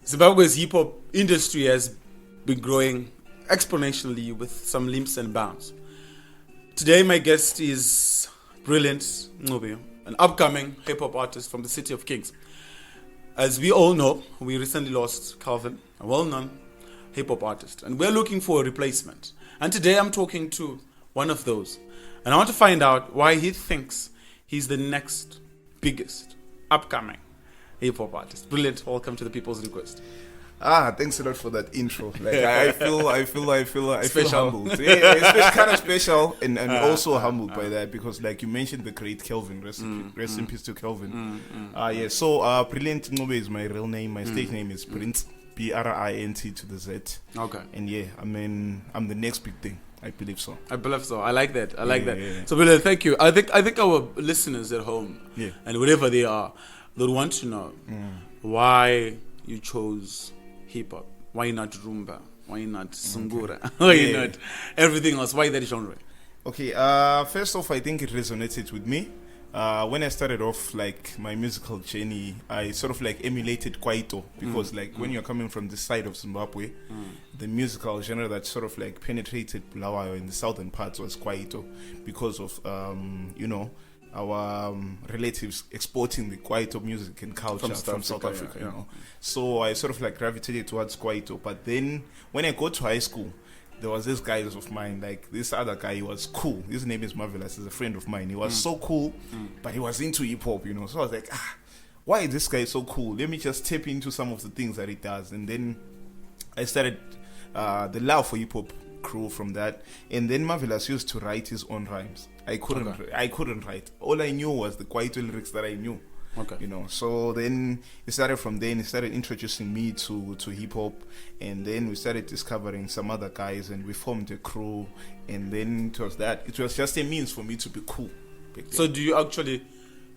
Zimbabwe's hip hop industry has been growing exponentially with some leaps and bounds. Today, my guest is Brintz, an upcoming hip hop artist from the City of Kings. As we all know, we recently lost Calvin, a well-known hip hop artist, and we're looking for a replacement. And today, I'm talking to one of those, and I want to find out why he thinks he's the next biggest upcoming hip hop artist. Brilliant. Welcome to the People's Request. Thanks a lot for that intro. Like I feel humbled. Yeah, it's kind of special and also humbled by that because, like you mentioned, the great Kelvin. Rest in peace to Kelvin. So Brilliant Ngobe is my real name. My stage name is Brintz, Brint to the Z. Okay. And yeah, I mean, I'm the next big thing. I believe so. I like that. Yeah. So, Brilliant, thank you. I think our listeners at home, and wherever they are, they'll want to know why you chose hip hop. Why not rumba? Why not sungura? Why not everything else? Why that genre? Okay. First off, I think it resonated with me. When I started off like my musical journey, I sort of like emulated Kwaito because when you're coming from the side of Zimbabwe, the musical genre that sort of like penetrated Bulawayo in the southern parts was Kwaito because of our relatives exporting the Kwaito music and culture from South Africa, you know. So I sort of like gravitated towards Kwaito. But then when I got to high school, there was this guy of mine, like this other guy, he was cool. His name is Marvelous, he's a friend of mine. He was so cool, but he was into hip hop, you know. So I was like, why is this guy so cool? Let me just tap into some of the things that he does. And then I started the love for hip hop grew from that. And then Marvelous used to write his own rhymes. I couldn't write. All I knew was the Kwaito lyrics that I knew. Okay. You know, so then it started from then. He started introducing me to hip hop, and then we started discovering some other guys, and we formed a crew. And then it was just a means for me to be cool. So do you actually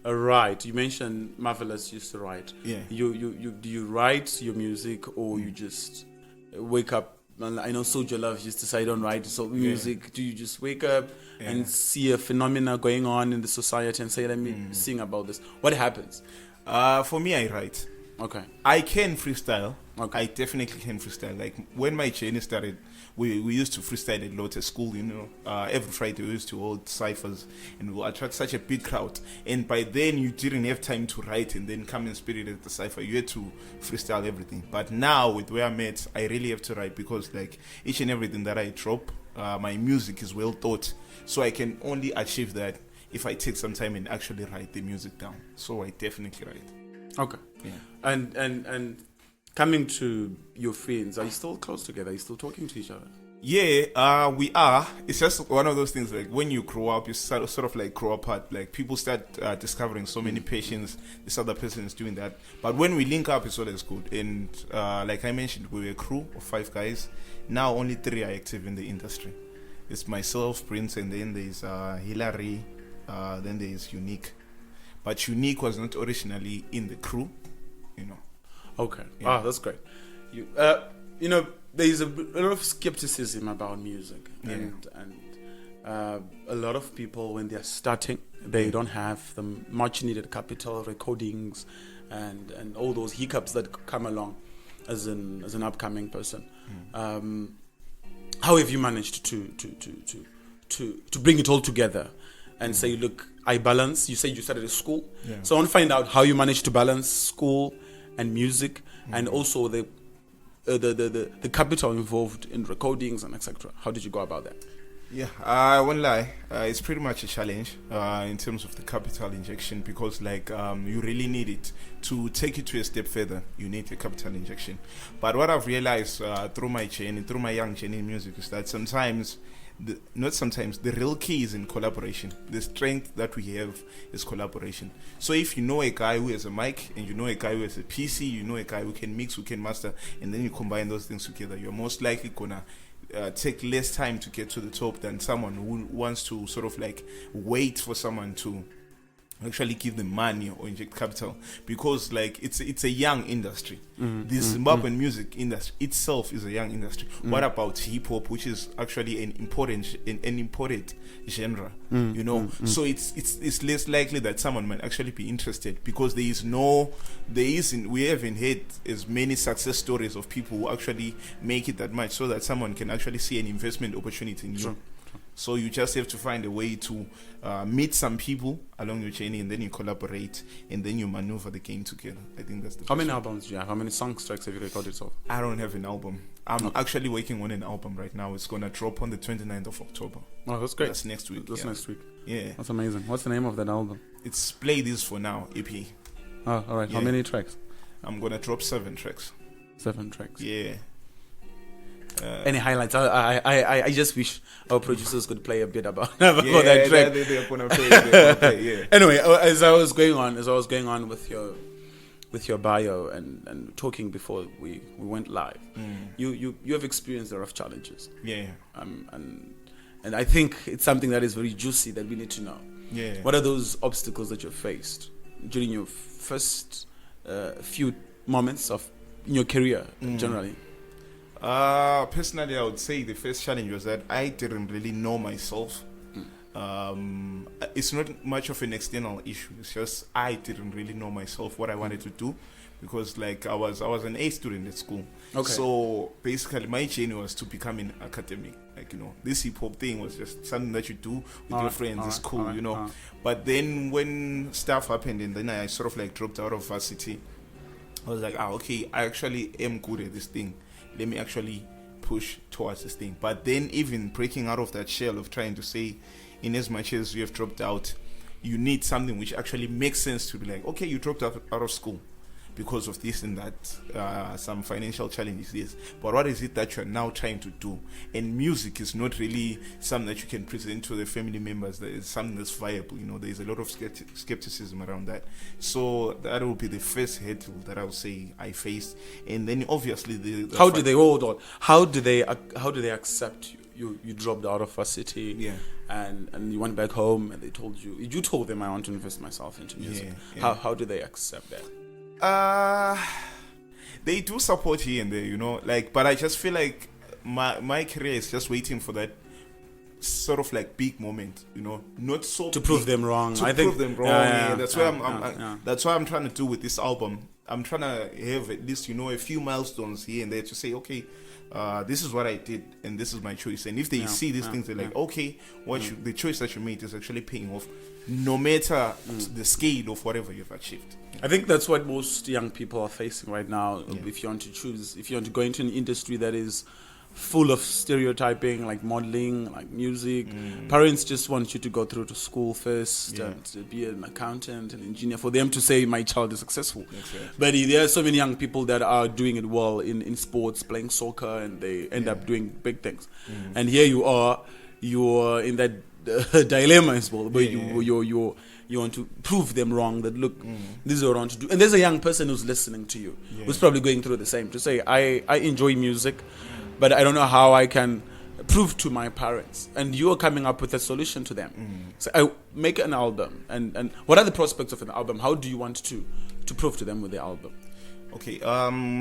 write? You mentioned Marvelous used to write. Yeah. You do you write your music or you just wake up? I know Soldier Love used to say, I don't write music. Yeah. Do you just wake up and see a phenomena going on in the society and say, let me sing about this? What happens? For me, I write. Okay. I can freestyle. Okay. I definitely can freestyle. Like when my journey started, we used to freestyle a lot at school, you know. Every Friday we used to hold ciphers and we attract such a big crowd. And by then you didn't have time to write and then come and spit it at the cipher. You had to freestyle everything. But now with where I'm at, I really have to write because like each and everything that I drop, my music is well thought. So I can only achieve that if I take some time and actually write the music down. So I definitely write. Okay. Yeah. And coming to your friends, are you still close together? Are you still talking to each other? Yeah, we are. It's just one of those things, like when you grow up, you sort of like grow apart. Like people start discovering so many passions. This other person is doing that. But when we link up, it's always good. And like I mentioned, we were a crew of 5 guys. Now only 3 are active in the industry. It's myself, Brintz, and then there's Hilary, then there's Unique. But Unique was not originally in the crew, you know. Okay. Yeah. That's great. You know, there's a lot of skepticism about music, and a lot of people when they're starting, they don't have the much needed capital, recordings, and all those hiccups that come along as an upcoming person. How have you managed to bring it all together and say, look, I balance? You say you started at school, so I want to find out how you managed to balance school and music, and also the capital involved in recordings and etc. How did you go about that? Yeah, I won't lie. It's pretty much a challenge in terms of the capital injection because, like, you really need it to take it to a step further. You need a capital injection. But what I've realized through my young journey in music is that the real key is in collaboration. The strength that we have is collaboration. So if you know a guy who has a mic and you know a guy who has a PC, you know a guy who can mix, who can master, and then you combine those things together, you're most likely gonna take less time to get to the top than someone who wants to sort of like wait for someone to actually give them money or inject capital, because like it's a young industry. The Zimbabwean music industry itself is a young industry. What about hip hop, which is actually an imported genre? You know, so it's less likely that someone might actually be interested, because we haven't had as many success stories of people who actually make it that much, so that someone can actually see an investment opportunity in you. Sure. So you just have to find a way to meet some people along your journey, and then you collaborate, and then you maneuver the game together. I think that's the How many albums do you have? How many songs, tracks have you recorded so? I don't have an album. I'm actually working on an album right now. It's going to drop on the 29th of October. Oh, that's great. That's next week. That's next week. Yeah. That's amazing. What's the name of that album? It's Play This For Now, EP. Oh, all right. Yeah. How many tracks? I'm going to drop 7 tracks. 7 tracks. Yeah. Any highlights? I just wish our producers could play a bit about that track. They're gonna play, yeah. Anyway, as I was going on with your bio and talking before we went live, you have experienced a lot of challenges. Yeah. And I think it's something that is very juicy that we need to know. Yeah. What are those obstacles that you faced during your first few moments in your career generally? Personally, I would say the first challenge was that I didn't really know myself. It's not much of an external issue. It's just I didn't really know myself, what I wanted to do, because like I was an A student at school. Okay. So basically, my journey was to become an academic. Like, you know, this hip hop thing was just something that you do with your friends. It's cool, you know. But then when stuff happened, and then I sort of like dropped out of varsity, I was like, okay, I actually am good at this thing. Let me actually push towards this thing. But then even breaking out of that shell of trying to say, in as much as you have dropped out, you need something which actually makes sense to be like, okay, you dropped out of school because of this and that, some financial challenges, yes. But what is it that you're now trying to do? And music is not really something that you can present to the family members. That is something that's viable. You know, there's a lot of skepticism around that. So that will be the first hurdle that I would say I faced. And then obviously How do they accept you? You dropped out of varsity, yeah, and you went back home, and they told you told them I want to invest myself into music. Yeah. How do they accept that? They do support here and there, you know, like, but I just feel like my career is just waiting for that sort of like big moment, you know, not so to prove them wrong. That's what I'm trying to do with this album. I'm trying to have at least, you know, a few milestones here and there to say, okay, this is what I did and this is my choice. And if they see these things, they're like, okay, the choice that you made is actually paying off, no matter the scale of whatever you've achieved. I think that's what most young people are facing right now. Yeah. If you want to go into an industry that is full of stereotyping, like modeling, like music, parents just want you to go through to school first and to be an accountant, an engineer, for them to say my child is successful. Exactly. But there are so many young people that are doing it well in sports, playing soccer, and they end up doing big things. And here you are in that dilemma as well, where you want to prove them wrong, that look, this is what I want to do. And there's a young person who's listening to you, who's probably going through the same, to say, I enjoy music, but I don't know how I can prove to my parents. And you're coming up with a solution to them. So I make an album, and what are the prospects of an album? How do you want to prove to them with the album? Okay,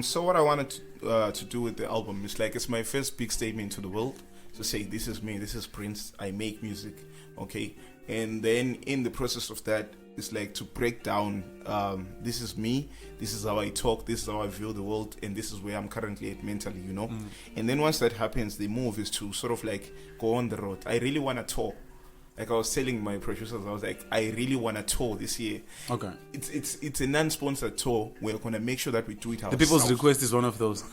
so what I wanted to do with the album is like, it's my first big statement to the world, to say, this is me, this is Brintz, I make music, okay? And then in the process of that, it's like to break down, this is me, this is how I talk, this is how I view the world, and this is where I'm currently at mentally, you know? And then once that happens, the move is to sort of like go on the road. I really want to tour. Like I was telling my producers, I was like, I really want to tour this year. Okay. It's a non-sponsored tour. We're going to make sure that we do it ourselves. The People's Request is one of those.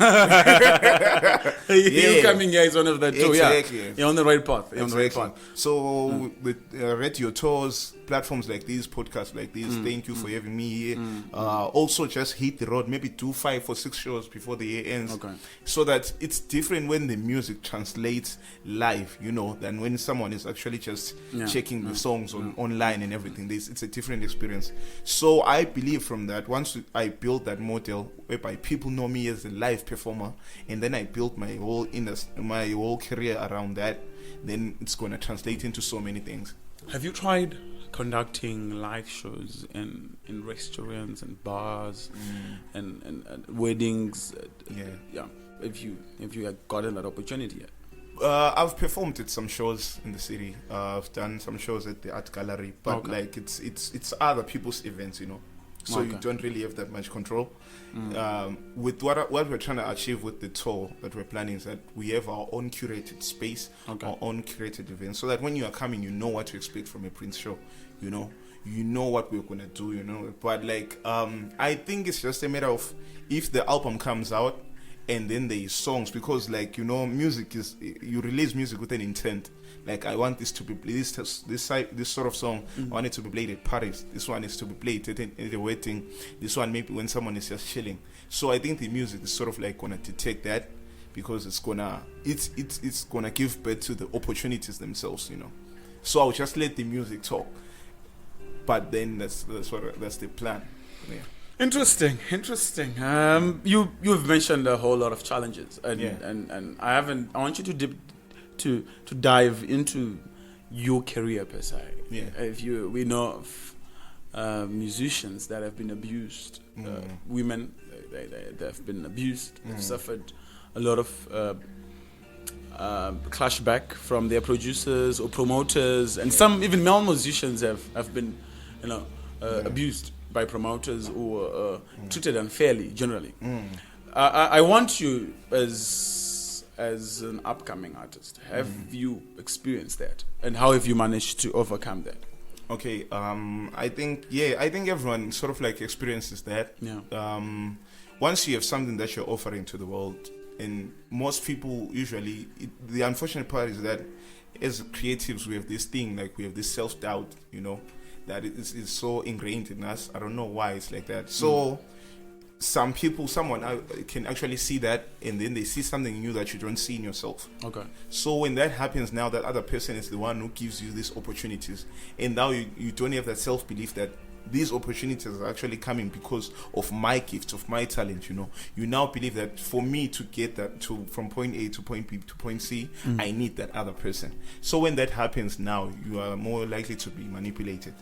You coming here is one of that too. Exactly. Yeah. You're on the right path. You're on the right path. So with radio tours, platforms like these, podcasts like this, thank you for having me here. Also just hit the road, maybe do 5 or 6 shows before the year ends. Okay. So that it's different when the music translates live, you know, than when someone is actually just checking the songs online and everything. It's a different experience. So I believe from that, once I built that model whereby people know me as a live performer, and then I built my whole industry, my whole career around that, then it's going to translate into so many things. Have you tried conducting live shows in restaurants and bars and weddings. If you had gotten that opportunity yet. I've performed at some shows in the city. I've done some shows at the art gallery, but like it's other people's events, so you don't really have that much control. With what we're trying to achieve with the tour that we're planning is that we have our own curated space, our own curated events, so that when you are coming, you know what to expect from a Brintz show. You know what we're gonna do. But like I think it's just a matter of if the album comes out. And then there is songs, because like music is, you release music with an intent. Like, I want this to be this sort of song. I want it to be played at parties. This one is to be played at a wedding. This one maybe when someone is just chilling. So I think the music is sort of like gonna detect that, because it's gonna give birth to the opportunities themselves. So I'll just let the music talk. But then that's the plan. Yeah. Interesting. You've mentioned a whole lot of challenges, and I want you to dive into your career per se. Yeah. We know of musicians that have been abused, women they have been abused, they've suffered a lot of clashback from their producers or promoters, and some even male musicians have been abused by promoters or treated unfairly generally. I want you, as an upcoming artist, have you experienced that, and how have you managed to overcome that? Okay, I think everyone sort of like experiences that. Once you have something that you're offering to the world, and most people usually, the unfortunate part is that as creatives we have this thing, like we have this self-doubt, that is so ingrained in us. I don't know why it's like that. So someone can actually see that, and then they see something in you that you don't see in yourself. Okay. So when that happens, now that other person is the one who gives you these opportunities, and now you don't have that self-belief that these opportunities are actually coming because of my gifts, of my talent. You now believe that for me to get that from point A to point B to point C, I need that other person. So when that happens, now you are more likely to be manipulated.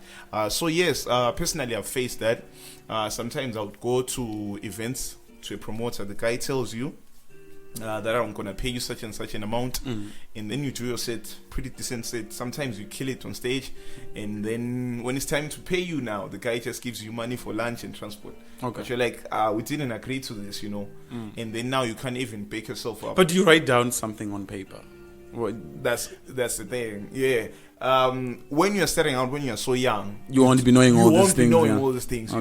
So yes, personally I've faced that. Sometimes I would go to events, to a promoter, the guy tells you that I'm going to pay you such and such an amount, and then you do your set, pretty decent set. Sometimes you kill it on stage, and then when it's time to pay you now, the guy just gives you money for lunch and transport. Okay. But you're like, we didn't agree to this, and then now you can't even bake yourself up. But do you write down something on paper? That's the thing. Yeah. When you're starting out, when you're so young, you won't be knowing all these things. All these things,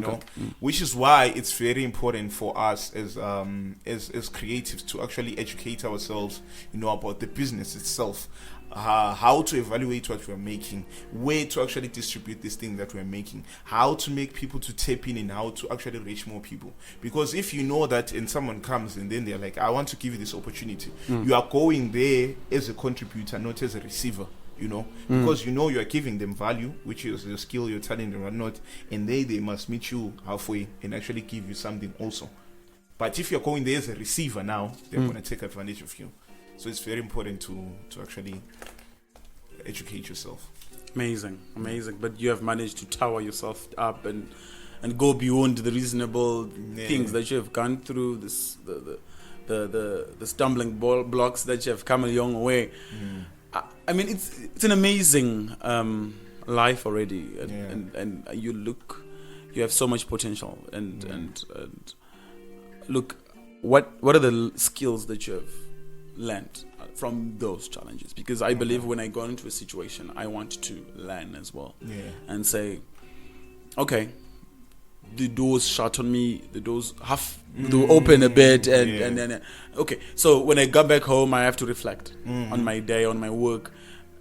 which is why it's very important for us as creatives to actually educate ourselves, about the business itself, how to evaluate what we're making, where to actually distribute this thing that we're making, how to make people to tap in, and how to actually reach more people. Because if you know that and someone comes and then they're like, I want to give you this opportunity, you are going there as a contributor, not as a receiver. Because you are giving them value, which is your skill, your talent, and whatnot, and they must meet you halfway and actually give you something also. But if you're going there as a receiver now, they're going to take advantage of you. So it's very important to actually educate yourself. Amazing. But you have managed to tower yourself up and go beyond the reasonable things that you have gone through, the stumbling blocks that you have come a long way. I mean, it's an amazing life already, and you have so much potential. And look, what are the skills that you have learned from those challenges? Because I believe when I go into a situation, I want to learn as well, and say, okay, the doors shut on me, the doors to open a bit, and then okay. So when I go back home, I have to reflect on my day, on my work,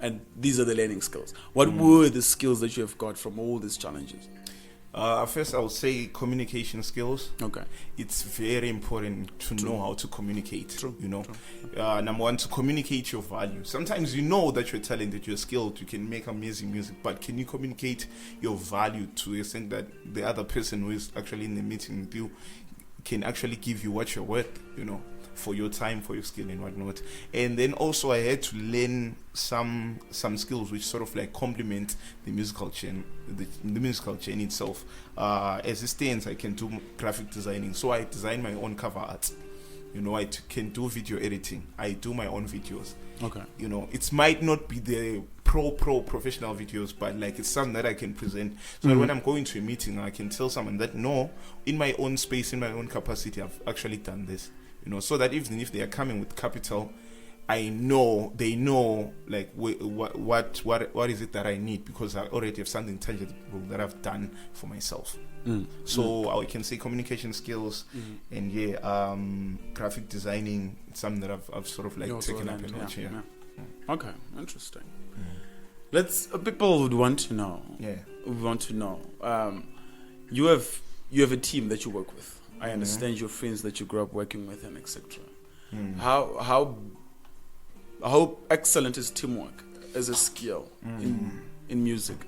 and these are the learning skills. What were the skills that you have got from all these challenges? First, I would say communication skills. Okay, it's very important to know how to communicate. True. Number one, to communicate your value. Sometimes you know that you're talented, you're skilled, you can make amazing music, but can you communicate your value to the extent that the other person who is actually in the meeting with you can actually give you what you're worth, for your time, for your skill and whatnot. And then also I had to learn some skills which sort of like complement the musical chain, the musical chain itself. As it stands, I can do graphic designing, so I design my own cover art. I can do video editing. I do my own videos. Okay. It might not be the professional videos, but like it's something that I can present. So that when I'm going to a meeting, I can tell someone that no, in my own space, in my own capacity, I've actually done this. So that even if they are coming with capital, they know like what is it that I need, because I already have something tangible that I've done for myself. So I can say communication skills and graphic designing. It's something that I've sort of like taken up and watch. Okay, interesting. Let's people would want to know. Yeah, would want to know. You have a team that you work with. I understand your friends that you grew up working with and etc. How excellent is teamwork as a skill in music?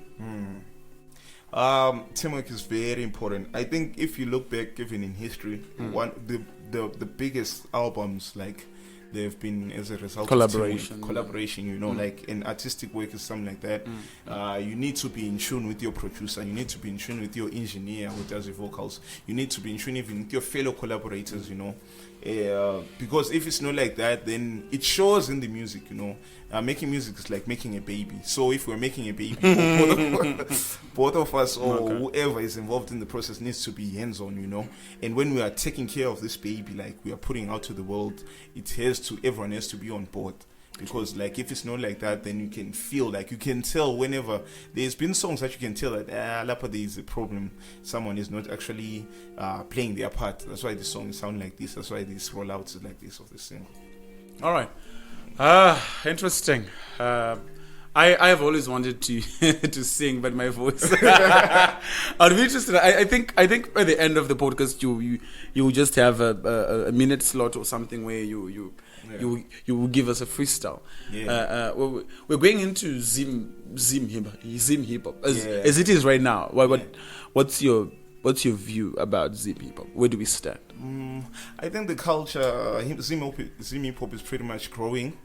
Teamwork is very important. I think if you look back, even in history, the biggest albums, like, they've been as a result collaboration. Of collaboration, like in artistic work is something like that. You need to be in tune with your producer. You need to be in tune with your engineer who does the vocals. You need to be in tune even with your fellow collaborators, because if it's not like that, then it shows in the music, making music is like making a baby. So if we're making a baby, both of us or whoever is involved in the process needs to be hands-on, and when we are taking care of this baby, like we are putting out to the world, everyone has to be on board. Because like if it's not like that, then you can feel like you can tell whenever there's been songs that you can tell that Lapa, there is a problem, someone is not actually playing their part. That's why the song sound like this. That's why these rollouts is like this of the single. All right, interesting. I have always wanted to to sing, but my voice. I'd be interested. I think by the end of the podcast, you will just have a minute slot or something where you will give us a freestyle. We're going into Zim hip hop as it is right now. What's your view about Zim hip hop? Where do we stand? I think the culture Zim hip hop is pretty much growing.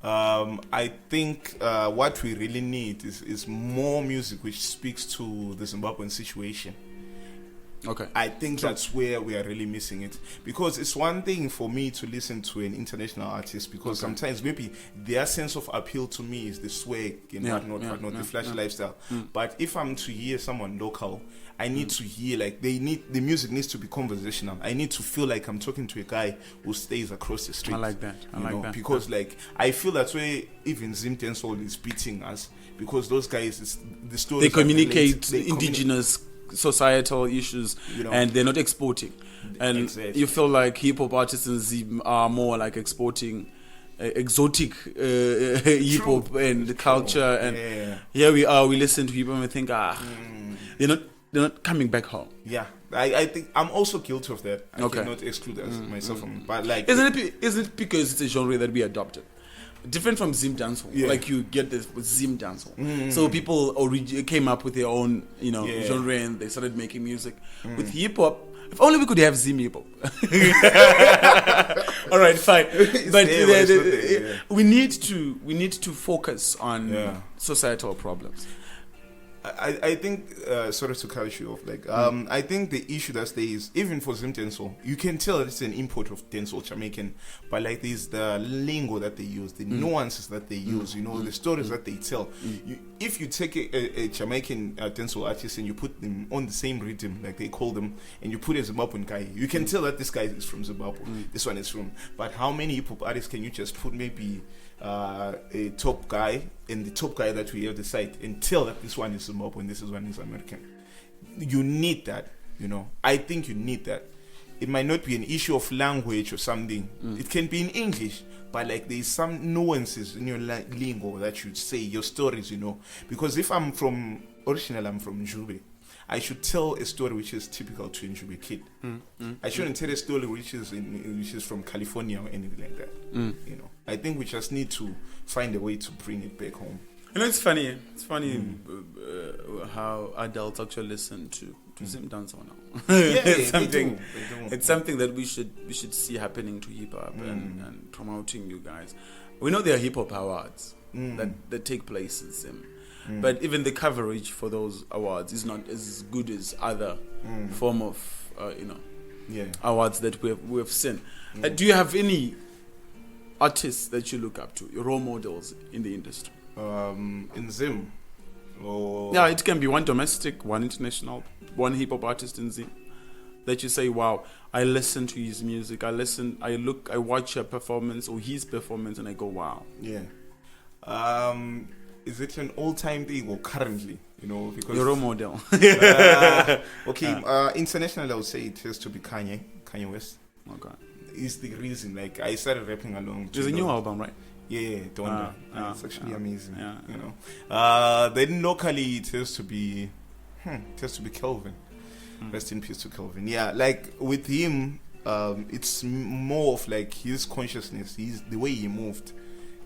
I think what we really need is more music which speaks to the Zimbabwean situation. Okay. I think that's where we are really missing it, because it's one thing for me to listen to an international artist, because sometimes maybe their sense of appeal to me is the swag and whatnot, the flashy lifestyle. But if I'm to hear someone local, I need to hear like the music needs to be conversational. I need to feel like I'm talking to a guy who stays across the street. I like that. Because like I feel that's where even Zim Tensol is beating us, because those guys, the stories they communicate indigenous societal issues, and they're not exporting. And you feel like hip hop artists in Zim are more like exporting exotic hip hop and the culture. And here we are, we listen to people and we think, they're not coming back home. Yeah, I think I'm also guilty of that. I cannot exclude myself from it. But like, isn't it because it's a genre that we adopted? Different from Zim dancehall, like you get this with Zim dancehall. So people came up with their own, genre, and they started making music. With hip hop, if only we could have Zim hip hop. All right, fine. But we need to focus on societal problems. I think, sorry to cut you off, I think the issue that stays, even for Zim Tensol, you can tell that it's an import of Tensol Jamaican, but like there's the lingo that they use, the nuances that they use, the stories that they tell. If you take a Jamaican Tensol artist and you put them on the same rhythm, like they call them, and you put a Zimbabwean guy, you can tell that this guy is from Zimbabwe, this one is from. But how many hip hop artists can you just put maybe a top guy and the top guy that we have the site and tell that this one is Zimbabwean, this one is American? You need that, I think you need that. It might not be an issue of language or something. It can be in English, but like there's some nuances in your lingo that you say, your stories, because if I'm from Njube, I should tell a story which is typical to a Njube kid. I shouldn't tell a story which is from California or anything like that. I think we just need to find a way to bring it back home. It's funny. It's funny how adults actually listen to Zim dance now. It's something. They do. It's something that we should see happening to hip hop and promoting you guys. We know there are hip hop awards that take place in Zim, but even the coverage for those awards is not as good as other form of awards that we have seen. Do you have any artists that you look up to, your role models in the industry? In Zim? Yeah, it can be one domestic, one international, one hip hop artist in Zim that you say, wow, I listen to his music, I watch a performance or his performance and I go, wow. Yeah. Is it an all-time thing or currently? Because your role model. International, I would say it has to be Kanye West. Okay. Is the reason, like, I started rapping along. There's a new album, right? Yeah, Donda. It's actually amazing. Yeah. Then locally it has to be Kelvin. Rest in peace to Kelvin. Yeah, like with him, it's more of like his consciousness, the way he moved.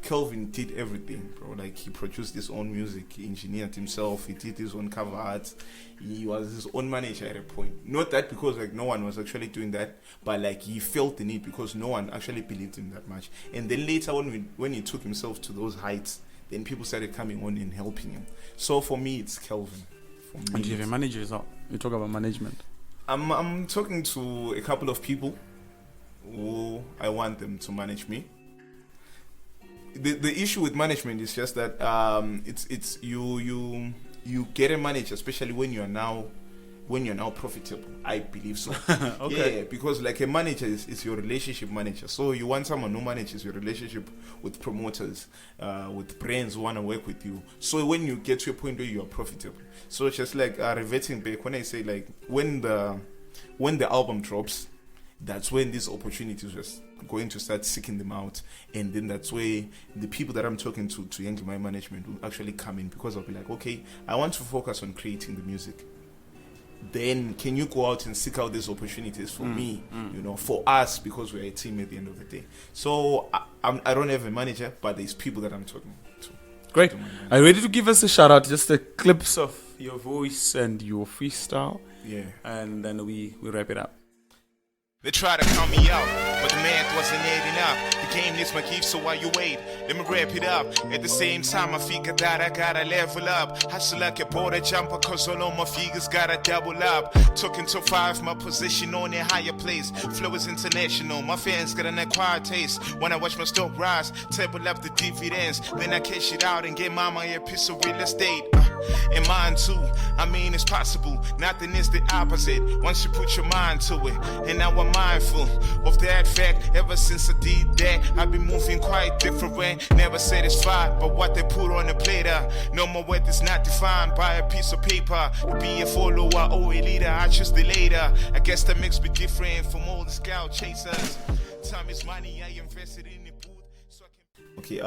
Kelvin did everything, bro. Like, he produced his own music, he engineered himself, he did his own cover art, he was his own manager at a point. Not that because like no one was actually doing that, but like he felt the need because no one actually believed him that much. And then later when he took himself to those heights, then people started coming on and helping him. So for me, it's Kelvin. And do you have a manager as well? You talk about management. I'm talking to a couple of people who I want them to manage me. The issue with management is just that it's you get a manager, especially when you're now profitable. I believe so. Okay. Yeah, because like a manager is your relationship manager. So you want someone who manages your relationship with promoters, with brands who want to work with you. So when you get to a point where you are profitable, so it's just like reverting back when I say like when the album drops, that's when these opportunities just going to start seeking them out, and then that's where the people that I'm talking to Yankee My Management will actually come in, because I'll be like, okay, I want to focus on creating the music. Then can you go out and seek out these opportunities for me, for us, because we're a team at the end of the day. So I don't have a manager, but there's people that I'm talking to. Great. Are you ready to give us a shout out? Just a clips of your voice and your freestyle. Yeah. And then we wrap it up. They try to count me out, but the math wasn't adding up. The game needs my gift, so while you wait, let me wrap it up. At the same time, I figure that I gotta level up. Hustle like a border jumper, cause all of my figures gotta double up. Took into 5, my position on a higher place. Flow is international, my fans got an acquired taste. When I watch my stock rise, table up the dividends. Then I cash it out and get mama a piece of real estate. And mine too, I mean it's possible. Nothing is the opposite once you put your mind to it. And now I'm mindful of that fact. Ever since I did that, I've been moving quite different. Never satisfied by what they put on the platter. No more worth is not defined by a piece of paper. To be a follower or a leader, I choose the later. I guess that makes me different from all the scout chasers. Time is money, I invested in the booth so I can... Okay,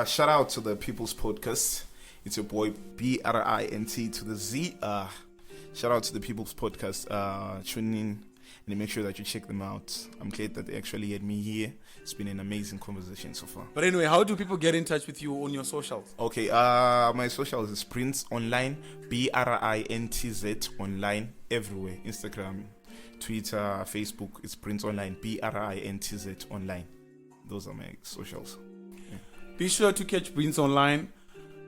shout out to the People's Podcast. It's your boy BRINT to the Z. Shout out to the People's Podcast. Tune in and make sure that you check them out. I'm glad that they actually had me here. It's been an amazing conversation so far. But anyway, how do people get in touch with you on your socials? Okay, my socials is Brintz online, BRINTZ online, everywhere. Instagram, Twitter, Facebook. It's Brintz online, BRINTZ online. Those are my socials. Yeah. Be sure to catch Brintz online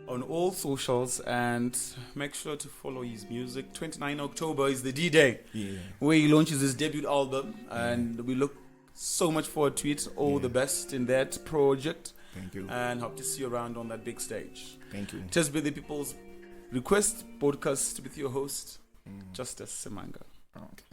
on all socials and make sure to follow his music. 29 October is the D-Day, where he launches his debut album, and we look so much forward to it. All the best in that project. Thank you. And hope to see you around on that big stage. Thank you. Just be the People's Request Podcast with your host, Justice Simango. Okay.